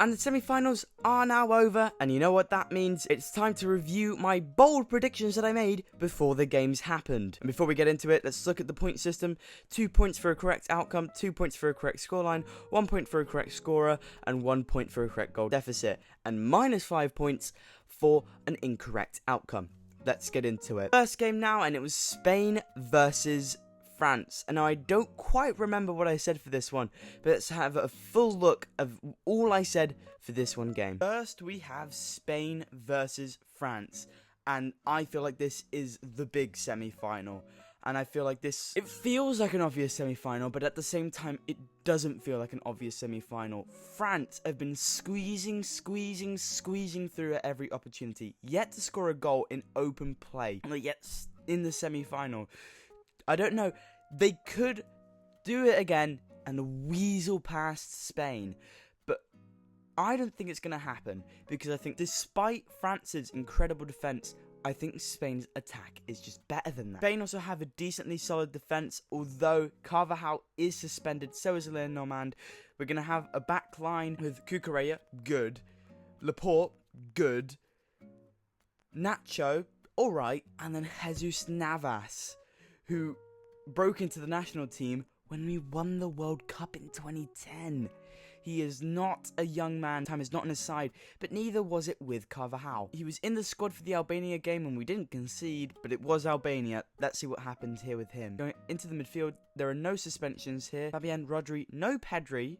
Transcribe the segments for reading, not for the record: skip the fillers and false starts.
And the semi-finals are now over, and you know what that means? It's time to review my bold predictions that I made before the games happened. And before we get into it, let's look at the point system. 2 points for a correct outcome, 2 points for a correct scoreline, 1 point for a correct scorer, and 1 point for a correct goal deficit, and -5 points for an incorrect outcome. Let's get into it. First game now, and it was Spain versus France. And now I don't quite remember what I said for this one, but let's have a full look of all I said for this one game. First, we have Spain versus France, and I feel like this is the big semi-final. And I feel like it feels like an obvious semi-final, but at the same time, it doesn't feel like an obvious semi-final. France have been squeezing through at every opportunity, yet to score a goal in open play, and yet in the semi-final. I don't know, they could do it again and weasel past Spain, but I don't think it's going to happen, because I think despite France's incredible defence, I think Spain's attack is just better than that. Spain also have a decently solid defence, although Carvajal is suspended, so is Lenormand. We're going to have a back line with Cucurella, good, Laporte, good, Nacho, alright, and then Jesus Navas, who broke into the national team when we won the World Cup in 2010. He is not a young man, time is not on his side, but neither was it with Carvajal. He was in the squad for the Albania game and we didn't concede, but it was Albania. Let's see what happens here with him. Going into the midfield, there are no suspensions here. Fabian, Rodri, no Pedri,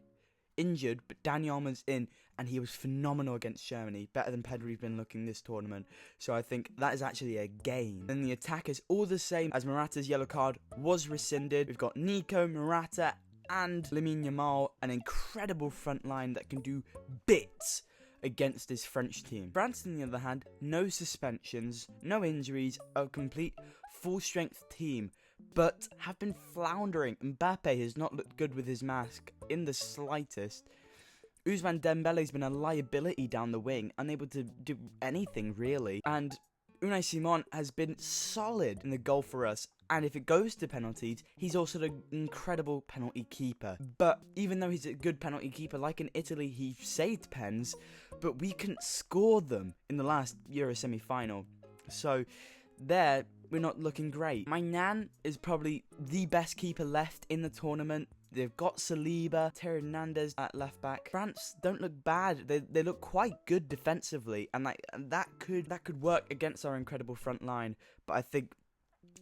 injured, but Dani Olmo's in, and he was phenomenal against Germany, better than Pedri's been looking this tournament, so I think that is actually a gain. And the attack is all the same, as Morata's yellow card was rescinded. We've got Nico, Morata, and Lamine Yamal, an incredible front line that can do bits against this French team. France, on the other hand, no suspensions, no injuries, a complete full-strength team, but have been floundering. Mbappe has not looked good with his mask in the slightest. Ousmane Dembele's been a liability down the wing, unable to do anything really. And Unai Simon has been solid in the goal for us. And if it goes to penalties, he's also an incredible penalty keeper. But even though he's a good penalty keeper, like in Italy, he saved pens, but we couldn't score them in the last Euro semi-final. So there, we're not looking great. Maignan is probably the best keeper left in the tournament. They've got Saliba, Thierry Hernandez at left back. France don't look bad. They look quite good defensively, and that could work against our incredible front line. But I think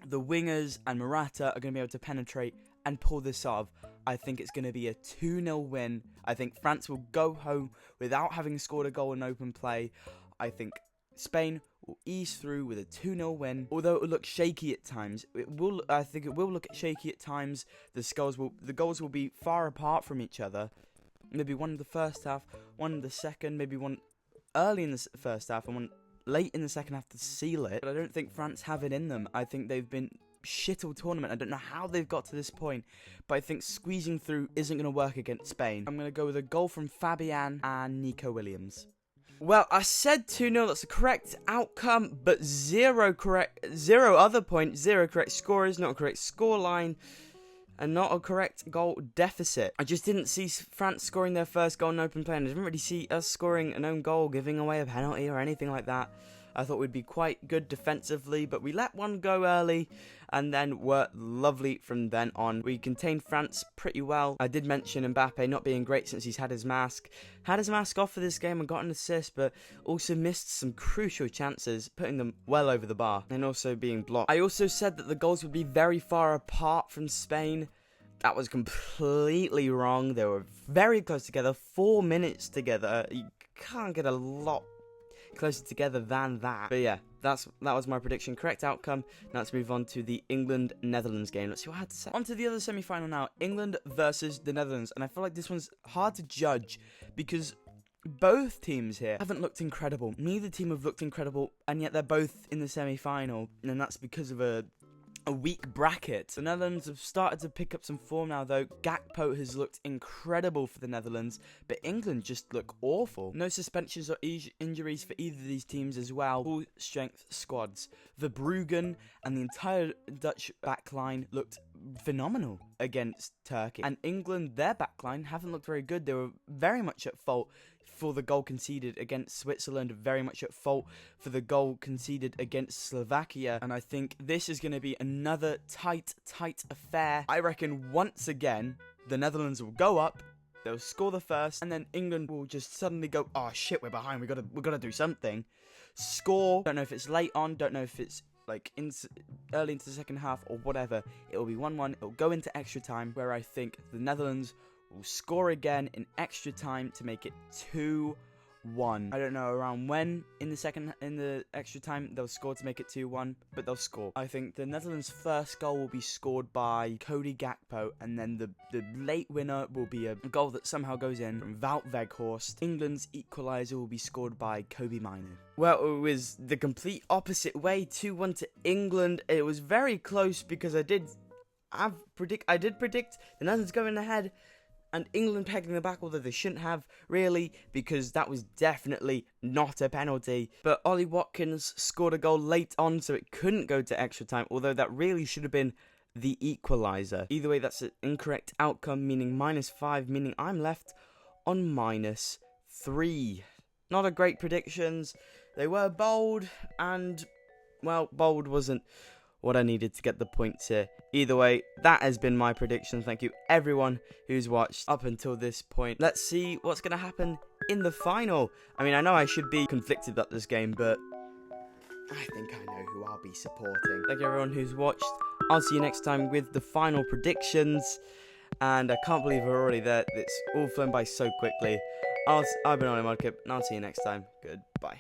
the wingers and Morata are going to be able to penetrate and pull this off. I think it's going to be a 2-0 win. I think France will go home without having scored a goal in open play. I think Spain will ease through with a 2-0 win, although it will look shaky at times. I think it will look shaky at times. The goals will be far apart from each other. Maybe one in the first half, one in the second, maybe one early in the first half and one late in the second half to seal it. But I don't think France have it in them. I think they've been shit all tournament. I don't know how they've got to this point, but I think squeezing through isn't going to work against Spain. I'm going to go with a goal from Fabian and Nico Williams. Well, I said 2-0, that's the correct outcome, but zero correct scorers, not a correct scoreline, and not a correct goal deficit. I just didn't see France scoring their first goal in open play, and I didn't really see us scoring an own goal, giving away a penalty or anything like that. I thought we'd be quite good defensively, but we let one go early and then were lovely from then on. We contained France pretty well. I did mention Mbappe not being great since he's had his mask. Had his mask off for this game and got an assist, but also missed some crucial chances, putting them well over the bar and also being blocked. I also said that the goals would be very far apart from Spain. That was completely wrong. They were very close together, 4 minutes together. You can't get a lot closer together than that. But yeah, that was my prediction. Correct outcome. Now let's move on to the England-Netherlands game. Let's see what I had to say. On to the other semi-final now. England versus the Netherlands. And I feel like this one's hard to judge because both teams here haven't looked incredible. Neither team have looked incredible, and yet they're both in the semi-final. And that's because of a weak bracket. The Netherlands have started to pick up some form now though. Gakpo has looked incredible for the Netherlands, but England just look awful. No suspensions or injuries for either of these teams as well. Full strength squads. Verbruggen and the entire Dutch backline looked phenomenal against Turkey. And England, their backline, haven't looked very good. They were very much at fault for the goal conceded against Switzerland, very much at fault for the goal conceded against Slovakia. And I think this is going to be another tight affair. I reckon once again, the Netherlands will go up, they'll score the first, and then England will just suddenly go, oh shit, we're behind, we gotta do something. Score, don't know if it's late on, don't know if it's like early into the second half or whatever. It will be 1-1, it'll go into extra time, where I think the Netherlands will score again in extra time to make it 2-1. I don't know around when in the extra time they'll score to make it 2-1, but they'll score. I think the Netherlands' first goal will be scored by Cody Gakpo, and then the late winner will be a goal that somehow goes in from Wout Weghorst. England's equaliser will be scored by Kobbie Mainoo. Well, it was the complete opposite way, 2-1 to England. It was very close because I did predict the Netherlands going ahead and England pegging the back, although they shouldn't have, really, because that was definitely not a penalty. But Ollie Watkins scored a goal late on, so it couldn't go to extra time, although that really should have been the equaliser. Either way, that's an incorrect outcome, meaning -5, meaning I'm left on -3. Not a great predictions. They were bold, and, well, bold wasn't what I needed to get the points here. Either way, that has been my prediction. Thank you everyone who's watched up until this point. Let's see what's going to happen in the final. I mean, I know I should be conflicted about this game, but I think I know who I'll be supporting. Thank you everyone who's watched. I'll see you next time with the final predictions. And I can't believe we're already there. It's all flown by so quickly. I've been Ollie Mudkip, and I'll see you next time. Goodbye.